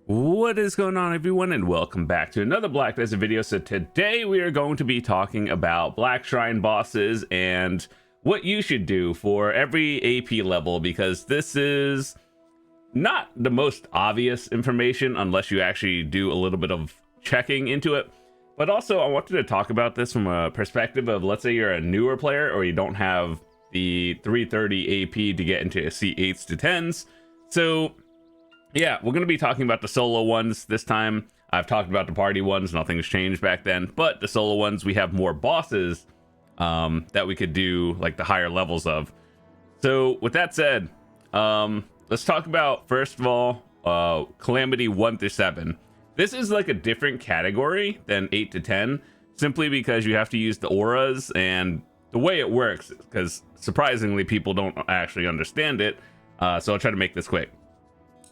What is going on, everyone, and welcome back to another Black Desert video. So today we are going to be talking about BLACKSHRINE bosses and what you should do for every AP level, because this is not the most obvious information unless you actually do a little bit of checking into it. But also I wanted to talk about this from a perspective of, let's say you're a newer player or you don't have the 330 AP to get into C8s to 10s. So yeah, we're going to be talking about the solo ones this time. I've talked about the party ones, nothing's changed back then, but the solo ones, we have more bosses that we could do, like the higher levels of. So with that said, let's talk about, first of all, Calamity 1 through 7. This is like a different category than 8 to 10, simply because you have to use the auras, and the way it works, because surprisingly people don't actually understand it, so I'll try to make this quick.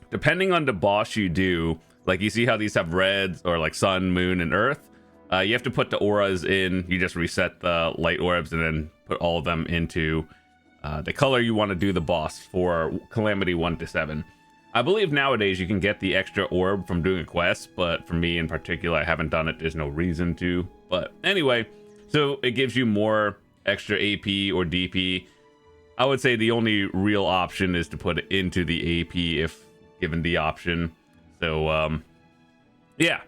Depending on the boss you do, like you see how these have reds or like sun, moon, and earth, you have to put the auras in. You just reset the light orbs and then put all of them into the color you want to do the boss for Calamity 1 to 7. I believe nowadays you can get the extra orb from doing a quest, but for me in particular, I haven't done it. There's no reason to. But anyway, so it gives you more extra AP or DP. I would say the only real option is to put it into the AP if given the option. So yeah,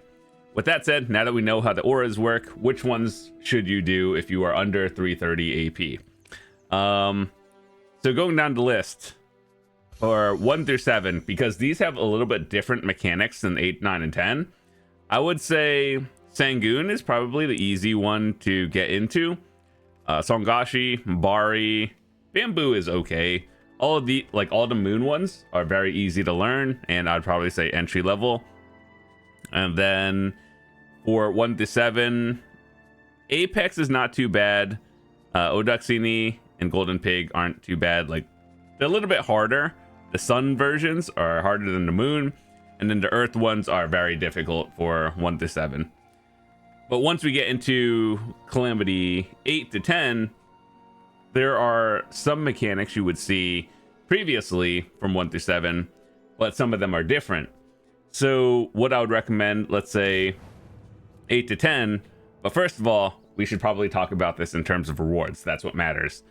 with that said, now that we know how the auras work, which ones should you do if you are under 330 AP? So going down the list for 1 through 7, because these have a little bit different mechanics than 8, 9, and 10, I would say Sangoon is probably the easy one to get into. Songakshi, Bari, Bamboo is okay. All of the moon ones are very easy to learn, and I'd probably say entry level. And then for 1 to 7, Apex is not too bad. Oduksini and Golden Pig aren't too bad. Like, they're a little bit harder. The sun versions are harder than the moon, and then the earth ones are very difficult for 1 to 7. But once we get into Calamity 8 to 10, there are some mechanics you would see previously from 1 through 7, but some of them are different. So what I would recommend, let's say 8 to 10, but first of all, we should probably talk about this in terms of rewards. That's what matters.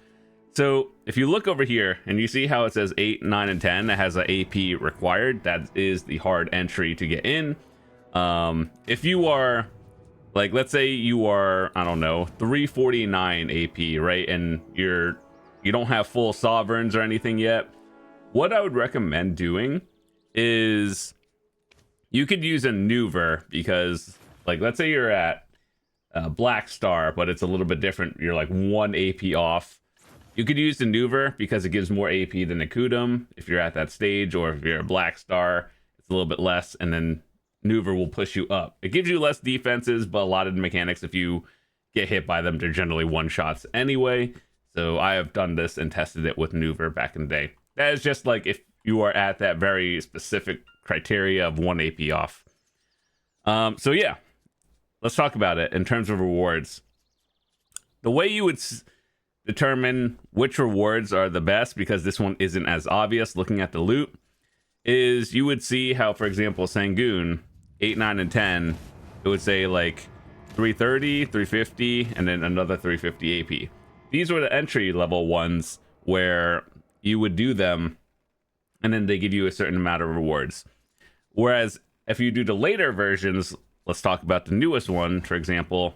So if you look over here and you see how it says 8, 9, and 10, it has an AP required. That is the hard entry to get in. If you are, like, let's say you are, I don't know, 349 AP, right? And you don't have full sovereigns or anything yet. What I would recommend doing is you could use a maneuver, because, like, let's say you're at Black Star, but it's a little bit different. You're like 1 AP off. You could use the maneuver because it gives more AP than the Kudum if you're at that stage, or if you're a Black Star, it's a little bit less, and then maneuver will push you up. It gives you less defenses, but a lot of the mechanics, if you get hit by them, they're generally one shots anyway. So I have done this and tested it with maneuver back in the day. That is just like if you are at that very specific criteria of 1 AP off. So yeah, let's talk about it in terms of rewards. The way you would determine which rewards are the best, because this one isn't as obvious looking at the loot, is you would see how, for example, Sangoon 8, 9, and 10, it would say like 330, 350, and then another 350 AP. These were the entry level ones where you would do them and then they give you a certain amount of rewards. Whereas if you do the later versions, let's talk about the newest one, for example,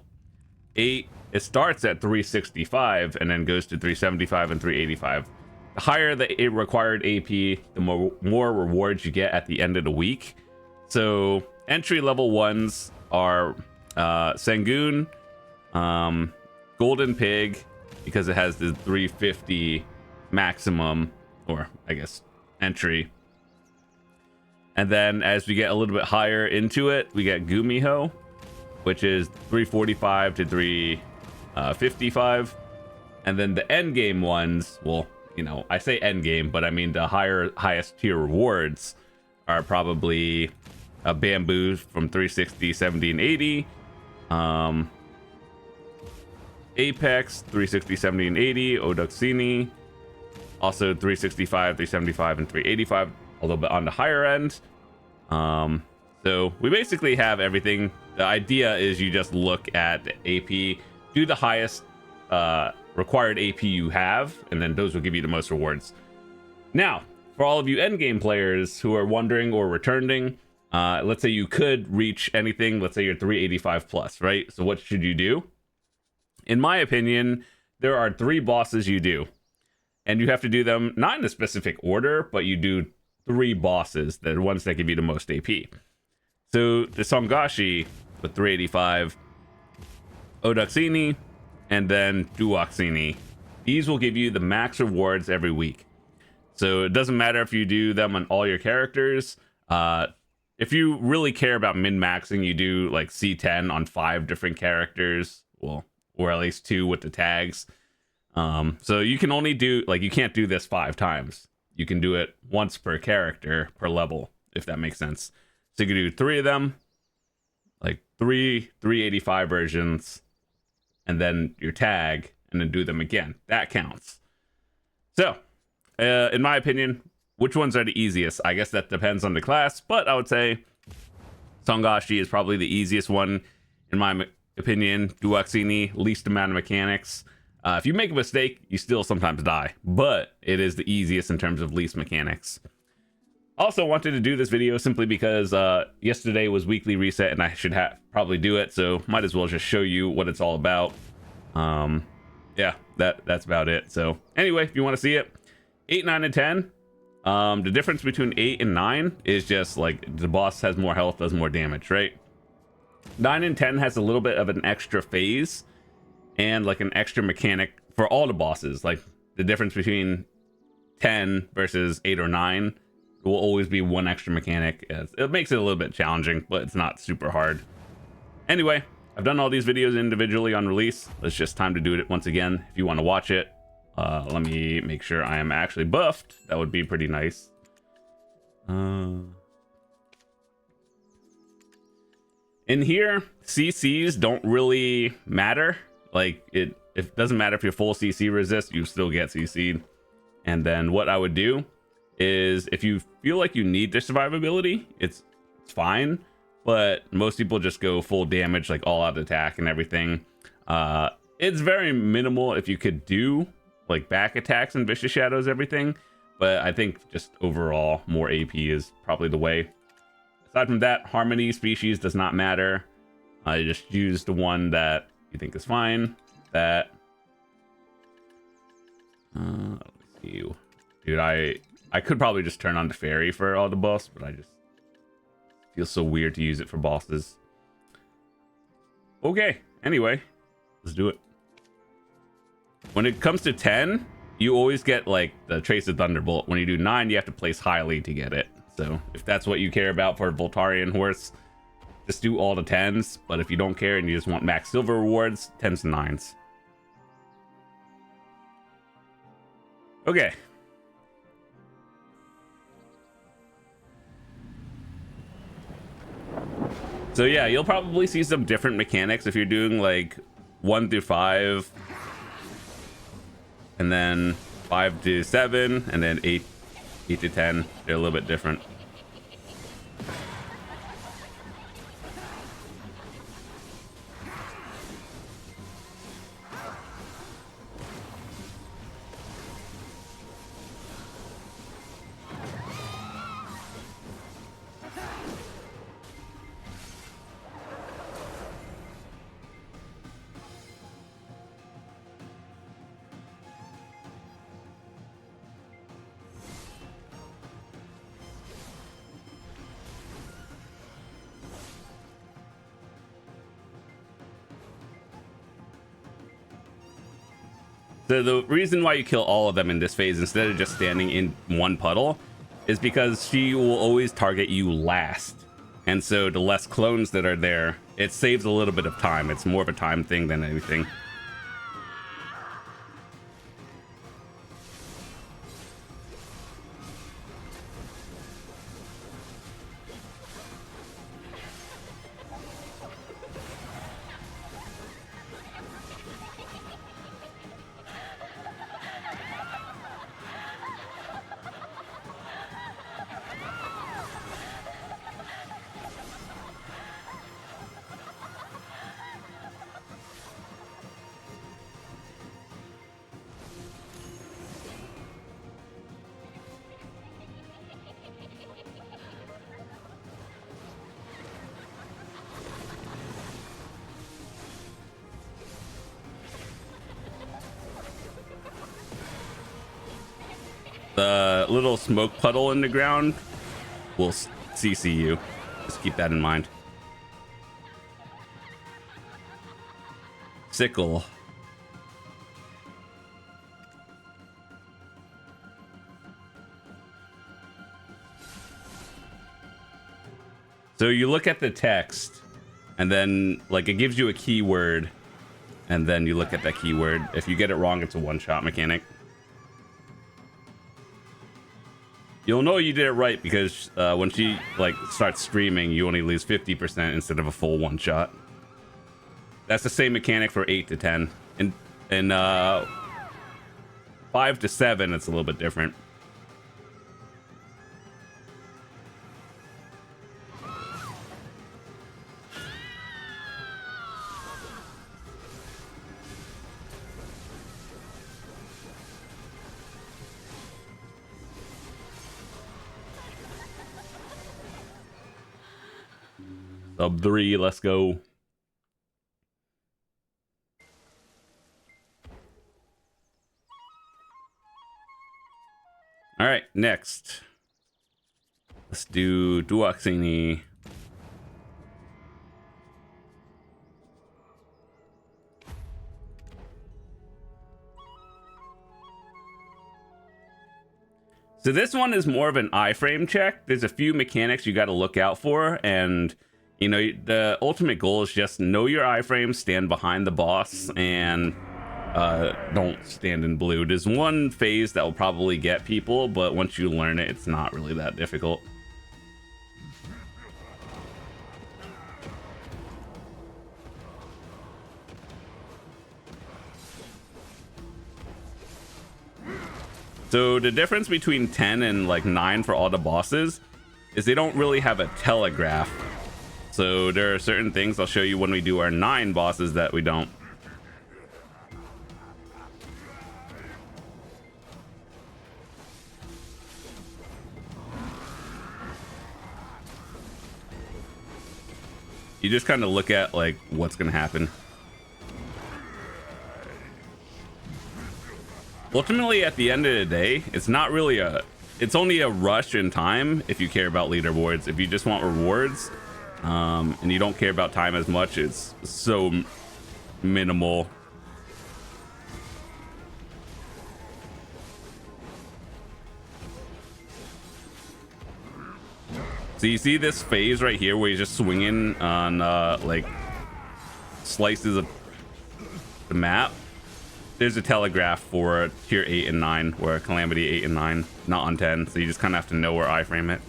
8, it starts at 365 and then goes to 375 and 385. The higher the required AP, the more rewards you get at the end of the week. So entry level ones are Sangoon, Golden Pig, because it has the 350 maximum, or I guess entry. And then as we get a little bit higher into it, we get Gumiho, which is 345 to 355. And then the end game ones, well, you know, I say end game, but I mean the highest tier rewards are probably a Bamboo from 360, 70, and 80. Apex 360, 70, and 80. Oduksini also 365, 375, and 385, a little bit on the higher end. So we basically have everything. The idea is you just look at the AP, do the highest required AP you have, and then those will give you the most rewards. Now, for all of you endgame players who are wondering or returning, let's say you could reach anything. Let's say you're 385 plus, right? So what should you do? In my opinion, there are 3 bosses you do. And you have to do them not in a specific order, but you do 3 bosses, the ones that give you the most AP. So the Songakshi with 385, Oduksini, and then Duoksini. These will give you the max rewards every week. So it doesn't matter if you do them on all your characters. If you really care about min-maxing, you do like C10 on 5 different characters. Well, or at least 2 with the tags. So you can only do, like, you can't do this 5 times. You can do it once per character per level, if that makes sense. So you can do 3 of them, like 385 versions, and then your tag, and then do them again. That counts. So, in my opinion, which ones are the easiest? I guess that depends on the class, but I would say Songakshi is probably the easiest one, in my opinion. Duoksini, least amount of mechanics. If you make a mistake, you still sometimes die, but it is the easiest in terms of least mechanics. Also wanted to do this video simply because yesterday was weekly reset and I should probably do it, so might as well just show you what it's all about. Yeah, that's about it. So anyway, if you want to see it, 8, 9, and 10. The difference between 8 and 9 is just like the boss has more health, does more damage, right? 9 and 10 has a little bit of an extra phase and like an extra mechanic for all the bosses. Like the difference between 10 versus 8 or 9 will always be 1 extra mechanic. It makes it a little bit challenging, but it's not super hard. Anyway, I've done all these videos individually on release. It's just time to do it once again. If you want to watch it, let me make sure I am actually buffed. That would be pretty nice. In here, CCs don't really matter. Like it doesn't matter if you're full CC resist, you still get CC'd. And then what I would do is if you feel like you need the survivability, it's fine. But most people just go full damage, like all out attack and everything. It's very minimal if you could do like back attacks and vicious shadows, everything. But I think just overall more AP is probably the way. Aside from that, harmony species does not matter. I just use the one that you think is fine. That let's see. Dude, I could probably just turn on the fairy for all the boss, but I just feel so weird to use it for bosses. Okay, anyway, let's do it. When it comes to 10, you always get like the Trace of Thunderbolt. When you do 9, you have to place highly to get it. So if that's what you care about for a Voltarian horse, just do all the 10s. But if you don't care and you just want max silver rewards, 10s and 9s. Okay. So yeah, you'll probably see some different mechanics if you're doing like 1 through 5. And then 5 to 7, and then 8 to 10. They're a little bit different. So the reason why you kill all of them in this phase instead of just standing in one puddle is because she will always target you last. And so the less clones that are there, it saves a little bit of time. It's more of a time thing than anything. little smoke puddle in the ground will CC you. Just keep that in mind. Sickle. So you look at the text, and then like it gives you a keyword, and then you look at that keyword. If you get it wrong, it's a one-shot mechanic. You'll know you did it right because when she like starts streaming, you only lose 50% instead of a full one-shot. That's the same mechanic for 8 to 10. And 5 to 7, it's a little bit different. Sub 3, let's go. All right, next. Let's do Duoksini. So this one is more of an iframe check. There's a few mechanics you got to look out for, and you know, the ultimate goal is just know your iframe, stand behind the boss, and don't stand in blue. There's one phase that will probably get people, but once you learn it, it's not really that difficult. So the difference between 10 and like 9 for all the bosses is they don't really have a telegraph. So there are certain things I'll show you when we do our 9 bosses that we don't. You just kind of look at like what's gonna happen. Ultimately, at the end of the day, it's not really it's only a rush in time if you care about leaderboards. If you just want rewards, and you don't care about time as much, it's so minimal. So you see this phase right here where you're just swinging on like slices of the map. There's a telegraph for tier 8 and 9, or Calamity 8 and 9, not on 10. So you just kind of have to know where iframe it.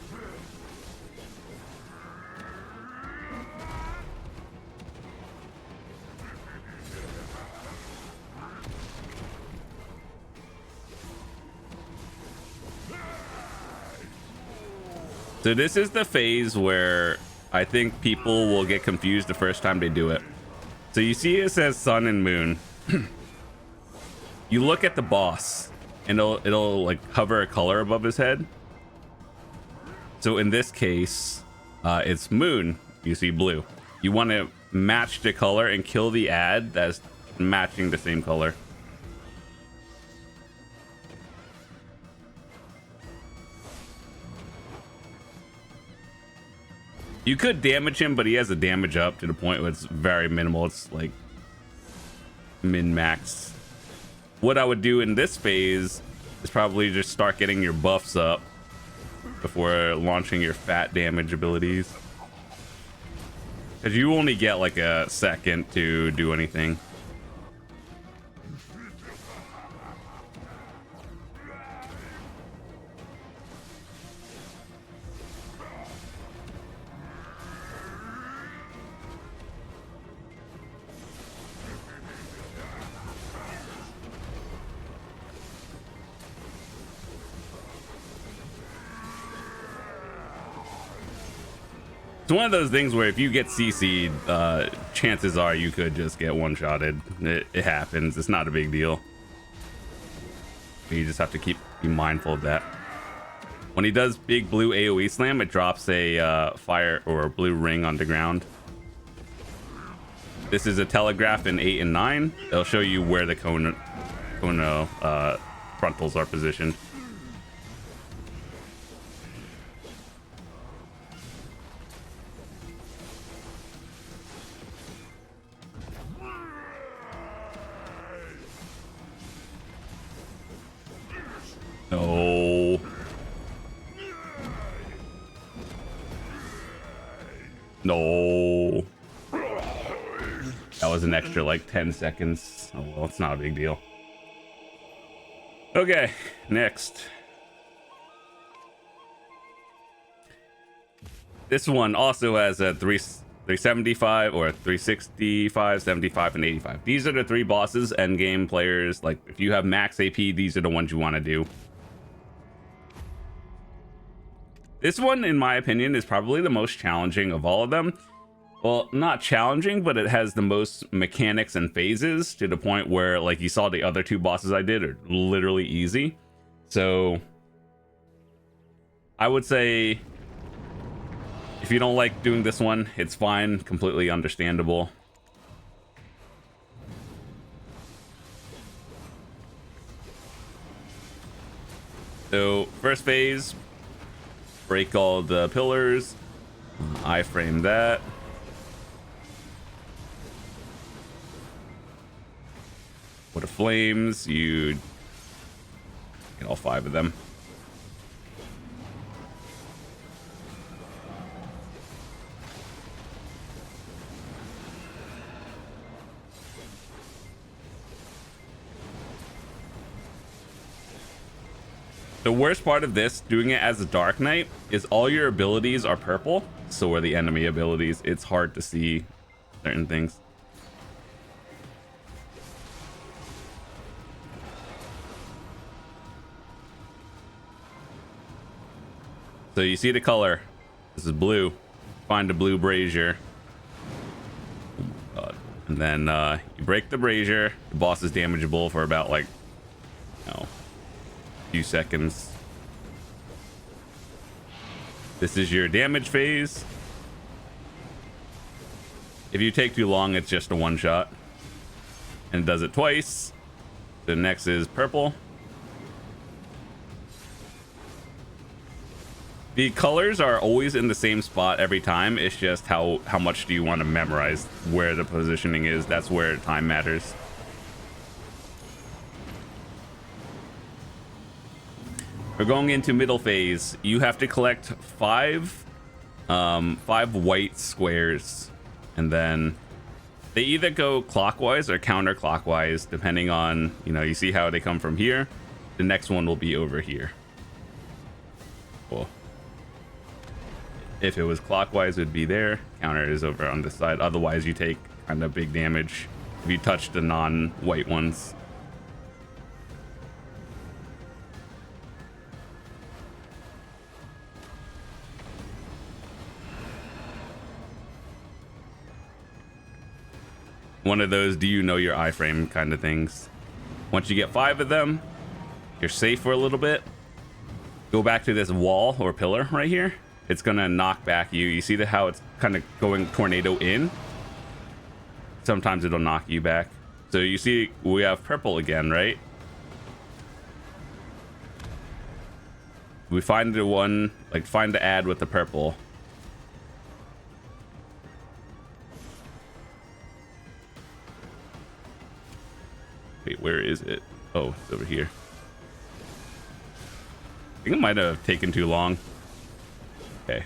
So this is the phase where I think people will get confused the first time they do it. So you see it says sun and moon. You look at the boss and it'll like hover a color above his head. So in this case, it's moon. You see blue. You want to match the color and kill the ad that's matching the same color. You could damage him, but he has a damage up to the point where it's very minimal. It's like min-max. What I would do in this phase is probably just start getting your buffs up before launching your fat damage abilities. Because you only get like a second to do anything. It's one of those things where if you get CC'd, chances are you could just get one-shotted. It happens. It's not a big deal. You just have to be mindful of that. When he does big blue AoE slam, it drops a fire or blue ring on the ground. This is a telegraph in 8 and 9. It'll show you where the Kono frontals are positioned. No. That was an extra like 10 seconds. Oh well, it's not a big deal. Okay, next. This one also has a 375 or 365, 75, and 85. These are the three bosses end game players. Like if you have max AP, these are the ones you want to do. This one, in my opinion, is probably the most challenging of all of them. Well, not challenging, but it has the most mechanics and phases to the point where, like, you saw the other two bosses I did are literally easy. So I would say if you don't like doing this one, it's fine, completely understandable. So first phase, break all the pillars, iframe that. With the flames, you get all 5 of them. The worst part of this, doing it as a Dark Knight, is all your abilities are purple. So are the enemy abilities. It's hard to see certain things. So you see the color. This is blue. Find a blue brazier. Oh my god. And then you break the brazier. The boss is damageable for about like, a few seconds. This is your damage phase. If you take too long, it's just a one shot. And it does it twice. The next is purple. The colors are always in the same spot every time. It's just how much do you want to memorize where the positioning is. That's where time matters. We're going into middle phase. You have to collect 5 white squares, and then they either go clockwise or counterclockwise depending on, you see how they come from here. The next one will be over here. Cool. If it was clockwise, it would be there. Counter is over on this side. Otherwise, you take kind of big damage if you touch the non-white ones. One of those, do you know your iframe kind of things. Once you get 5 of them, you're safe for a little bit. Go back to this wall or pillar right here. It's gonna knock back you. You see how it's kind of going tornado in? Sometimes it'll knock you back. So you see we have purple again, right? We find the one, like find the ad with the purple. Wait, where is it? Oh, it's over here. I think it might have taken too long. Okay.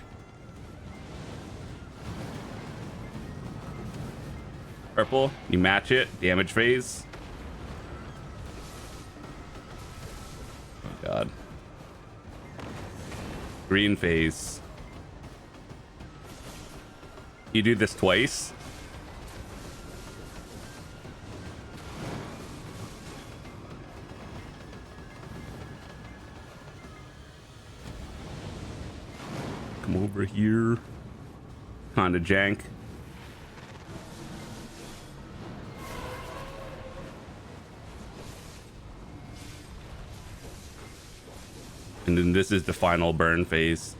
Purple, you match it, damage phase. Oh god. Green phase. You do this twice. Come over here. Kinda jank. And then this is the final burn phase.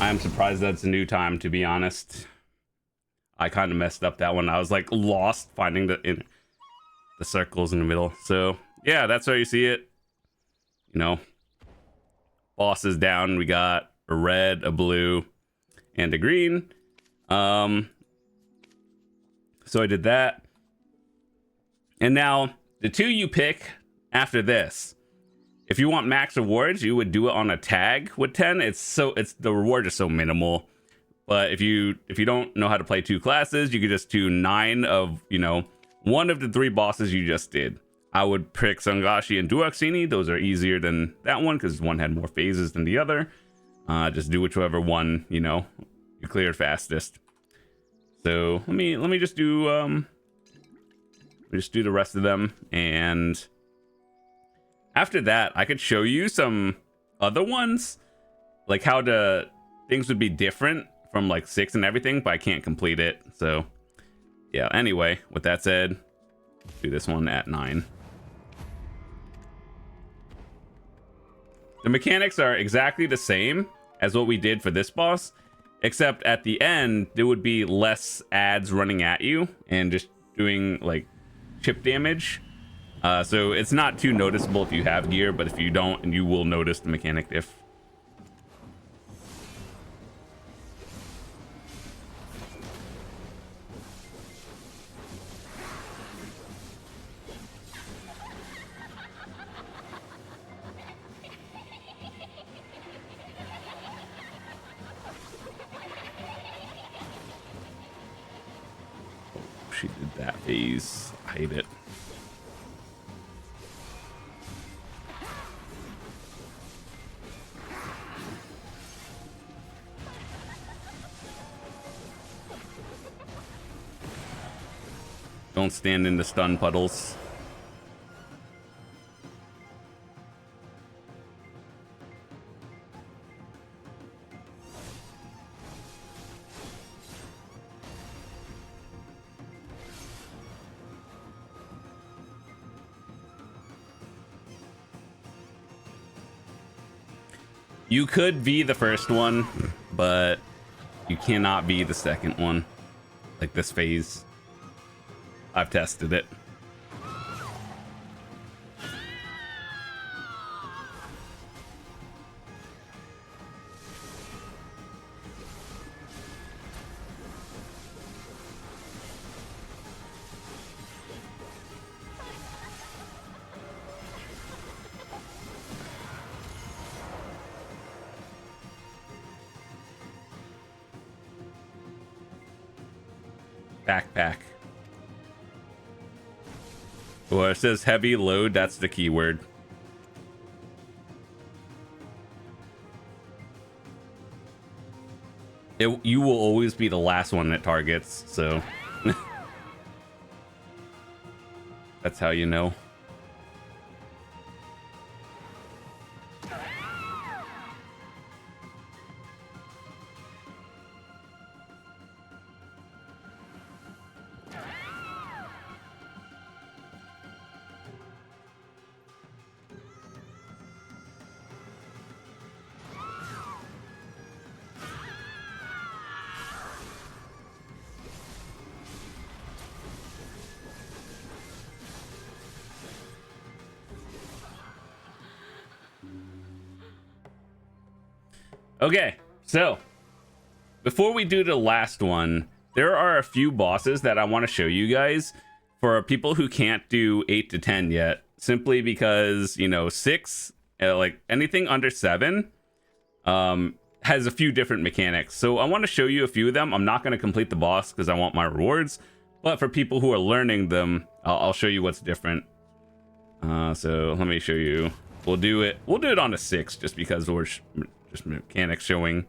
I'm surprised that's a new time, to be honest. I kind of messed up that one. I was like lost finding the circles in the middle. So yeah, that's where you see it. Boss is down. We got a red, a blue, and a green. So I did that. And now the two you pick after this, if you want max rewards, you would do it on a tag with 10. The reward is so minimal. But if you don't know how to play two classes, you could just do 9 of, one of the 3 bosses you just did. I would pick Songakshi and Duoksini. Those are easier than that one because one had more phases than the other. Just do whichever one, you cleared fastest. So let me just do the rest of them, and after that I could show you some other ones, like how things would be different from like 6 and everything, but I can't complete it. So yeah, anyway, with that said, do this one at 9. The mechanics are exactly the same as what we did for this boss, except at the end there would be less ads running at you and just doing like chip damage. So it's not too noticeable if you have gear, but if you don't, and you will notice the mechanic diff. She did that phase. I hate it. Don't stand in the stun puddles. You could be the first one, but you cannot be the second one. Like this phase. I've tested it. Backpack. Well, it says heavy load, that's the keyword. You will always be the last one that targets, so that's how you know. Okay, so before we do the last one, there are a few bosses that I want to show you guys for people who can't do 8 to 10 yet, simply because, 6, like anything under 7, has a few different mechanics. So I want to show you a few of them. I'm not going to complete the boss because I want my rewards, but for people who are learning them, I'll show you what's different. So let me show you. We'll do it on a 6 just because we're just mechanics showing.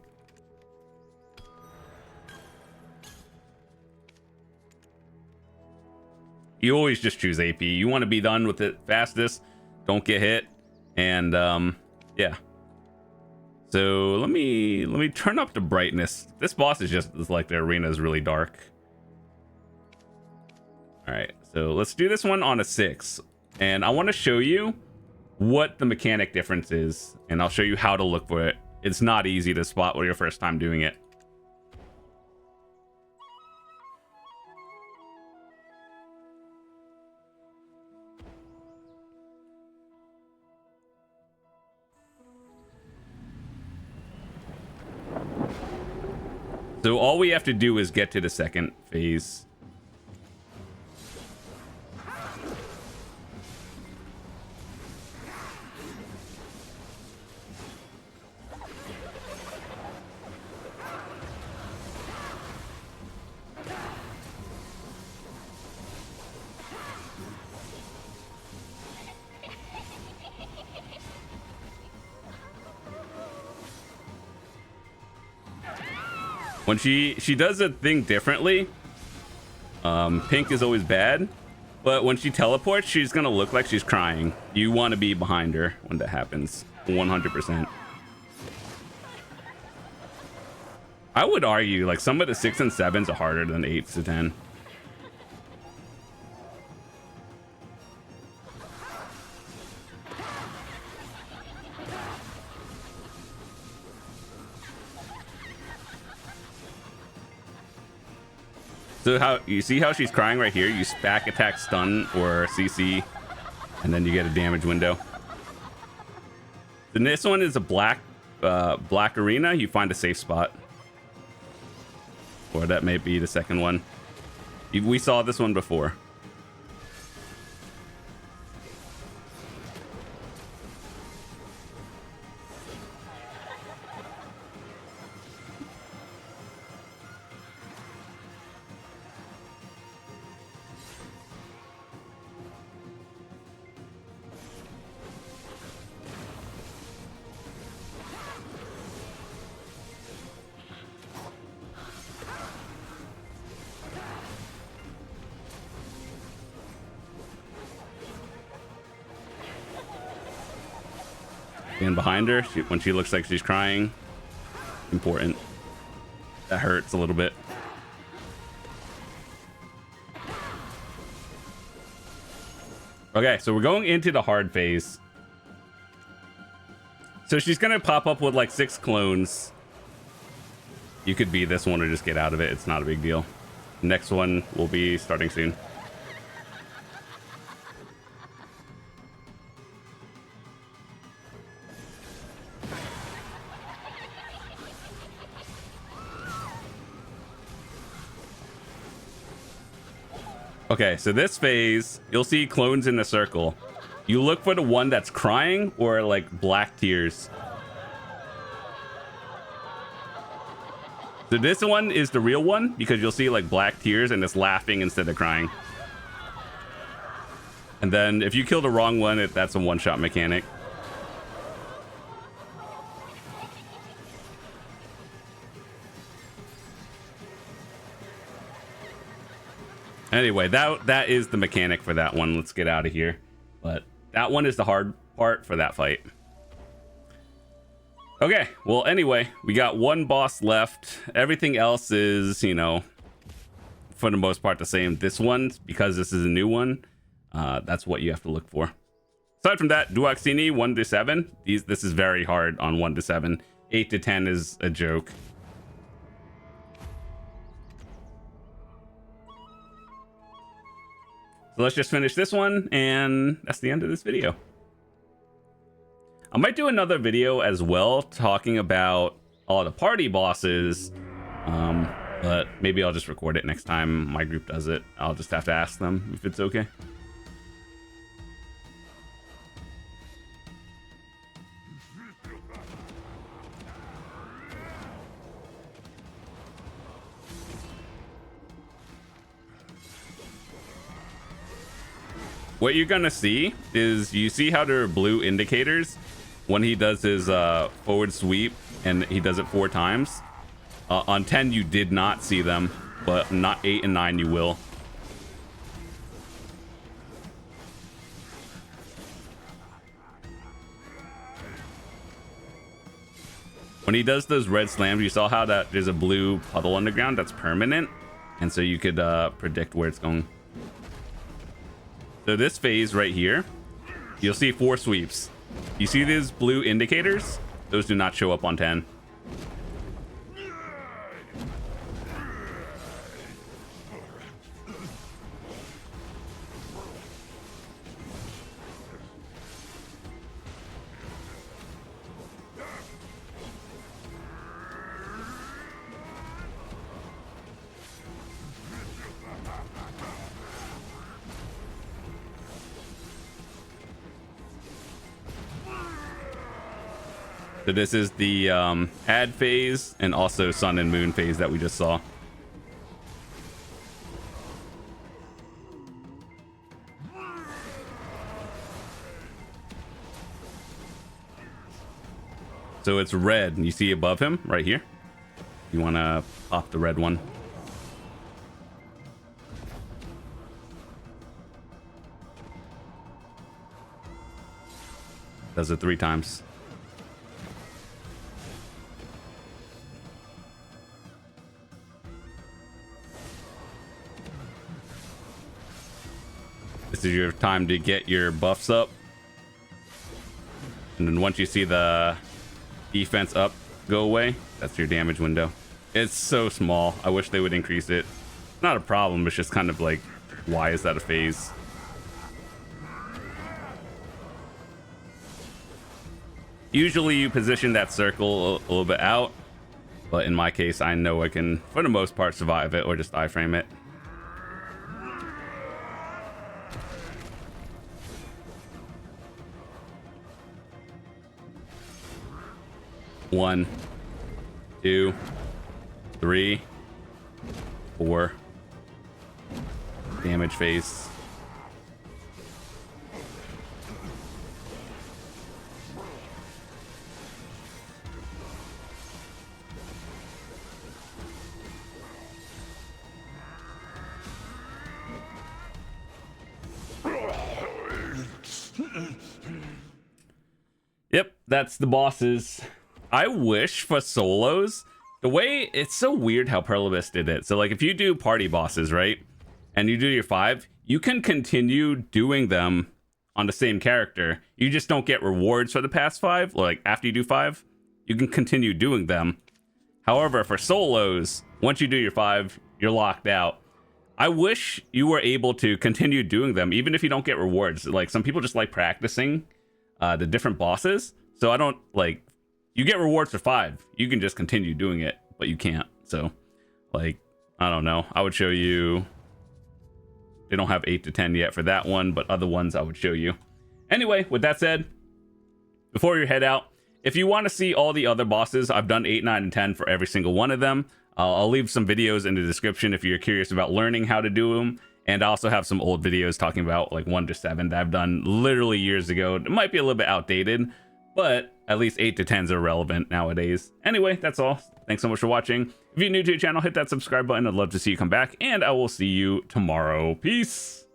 You always just choose AP. You want to be done with it fastest, don't get hit, and yeah. So let me turn up the brightness. This boss is like the arena is really dark. All right, so let's do this one on a 6, and I want to show you what the mechanic difference is, and I'll show you how to look for it. It's not easy to spot when you're first time doing it. So all we have to do is get to the second phase. When she does a thing differently, pink is always bad, but when she teleports, she's gonna look like she's crying. You want to be behind her when that happens, 100%. I would argue like some of the 6 and 7s are harder than 8 to 10. So how you see how she's crying right here? You back attack stun or CC, and then you get a damage window. Then this one is a black arena. You find a safe spot, or that may be the second one. We saw this one before. And behind her, when she looks like she's crying, important. That hurts a little bit. Okay, so we're going into the hard phase. So she's gonna pop up with like 6 clones. You could be this one or just get out of it. It's not a big deal. Next one will be starting soon. Okay, so this phase, you'll see clones in the circle. You look for the one that's crying or like black tears. So this one is the real one because you'll see like black tears and it's laughing instead of crying. And then if you kill the wrong one, that's a one-shot mechanic. Anyway, that is the mechanic for that one. Let's get out of here. But that one is the hard part for that fight. Okay, well, anyway, we got one boss left. Everything else is, you know, for the most part the same. This one, because this is a new one, that's what you have to look for. Aside from that, Duoksini 1 to 7. This is very hard on 1 to 7. 8 to 10 is a joke. So let's just finish this one, and that's the end of this video. I might do another video as well talking about all the party bosses, but maybe I'll just record it next time my group does it. I'll just have to ask them if it's okay. What you're gonna see is, you see how there are blue indicators when he does his forward sweep, and he does it 4 times. On 10 you did not see them, but not 8 and 9 you will. When he does those red slams, you saw how that there's a blue puddle on the ground that's permanent, and so you could predict where it's going. So this phase right here, you'll see 4 sweeps. You see these blue indicators? Those do not show up on 10. So this is the ad phase and also sun and moon phase that we just saw. So it's red, and you see above him right here. You want to pop the red one. Does it 3 times. This is your time to get your buffs up. And then once you see the defense up go away, that's your damage window. It's so small. I wish they would increase it. Not a problem, it's just kind of like, why is that a phase? Usually you position that circle a little bit out, but in my case, I know I can, for the most part, survive it or just iframe it. One, 2, 3, 4. Damage phase. Yep, that's the bosses. I wish for solos, the way it's so weird how Perlibus did it. So like if you do party bosses, right, and you do your 5, you can continue doing them on the same character. You just don't get rewards for the past 5. Like after you do 5, you can continue doing them. However, for solos, once you do your 5, you're locked out. I wish you were able to continue doing them even if you don't get rewards. Like some people just like practicing the different bosses. So I don't like, you get rewards for 5. You can just continue doing it, but you can't. So like, I don't know. I would show you. They don't have 8 to 10 yet for that one, but other ones I would show you. Anyway, with that said, before you head out, if you want to see all the other bosses, I've done 8, 9, and 10 for every single one of them. I'll leave some videos in the description if you're curious about learning how to do them. And I also have some old videos talking about like 1 to 7 that I've done literally years ago. It might be a little bit outdated, but at least 8 to 10s are relevant nowadays. Anyway, that's all. Thanks so much for watching. If you're new to the channel, hit that subscribe button. I'd love to see you come back, and I will see you tomorrow. Peace.